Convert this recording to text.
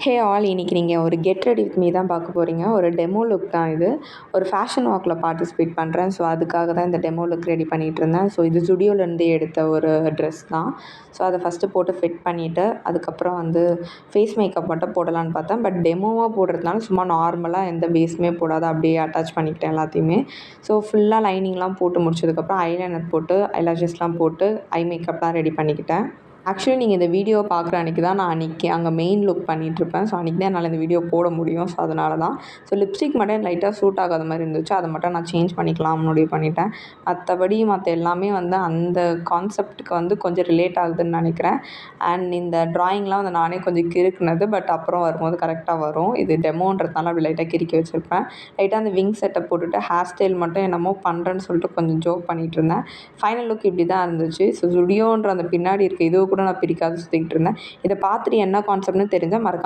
Hey all, இன்னைக்கு நீங்கள் ஒரு கெட் ரெடி வித் மீ தான் பார்க்க போகிறீங்க. ஒரு டெமோ லுக் தான் இது. ஒரு ஃபேஷன் வாக்கில் பார்ட்டிசிபேட் பண்ணுறேன். ஸோ அதுக்காக தான் இந்த டெமோ லுக் ரெடி பண்ணிகிட்டு இருந்தேன். ஸோ இது ஸ்டுடியோலேருந்து எடுத்த ஒரு ட்ரெஸ் தான். ஸோ அதை ஃபஸ்ட்டு போட்டு ஃபிட் பண்ணிவிட்டு அதுக்கப்புறம் ஃபேஸ் மேக்கப் மட்டும் போடலான்னு பார்த்தேன். பட் டெமோவாக போடுறதுனால சும்மா நார்மலாக எந்த பேஸுமே போடாத அப்படியே அட்டாச் பண்ணிக்கிட்டேன் எல்லாத்தையுமே. ஸோ ஃபுல்லாக லைனிங்லாம் போட்டு முடிச்சதுக்கப்புறம் ஐலைனர் போட்டு ஐலாஷஸ்லாம் போட்டு ஐ மேக்கப்லாம் ரெடி பண்ணிக்கிட்டேன். ஆக்சுவலி நீங்கள் இந்த வீடியோ பார்க்குற அன்றைக்கி தான் நான் அங்கே மெயின் லுக் பண்ணிகிட்ருப்பேன். ஸோ அன்றைக்கி தான் என்னால் இந்த வீடியோ போட முடியும். ஸோ அதனால தான். ஸோ லிப்ஸ்டிக் மட்டும் லைட்டாக சூட் ஆகாத மாதிரி இருந்துச்சு. அதை மட்டும் நான் சேஞ்ச் பண்ணிக்கலாம் முடிவு பண்ணிட்டேன். மற்ற எல்லாமே அந்த கான்செப்ட்டுக்கு கொஞ்சம் ரிலேட் ஆகுதுன்னு நினைக்கிறேன். அண்ட் இந்த ட்ராயிங்லாம் நானே கொஞ்சம் கிறுக்குனது. பட் அப்புறம் வரும்போது கரெக்டாக வரும். இது டெமோன்றதுனால அப்படி லைட்டாக கிறுக்கி வச்சுருப்பேன். லைட்டாக அந்த விங் செட்டப் போட்டுட்டு ஹேர் ஸ்டைல் மட்டும் என்னமோ பண்ணுறேன்னு சொல்லிட்டு கொஞ்சம் ஜோக் பண்ணிகிட்டு இருந்தேன். ஃபைனல் லுக் இப்படி தான் இருந்துச்சு. ஸோ ஸ்டுடியோன்ற அந்த பின்னாடி இருக்க இதுவும் கூட நான் பிரிக்காத சுற்றிக்கிட்டு இருந்தேன். இதை பார்த்துட்டு என்ன கான்செப்ட்னு தெரிஞ்சால் மறக்காம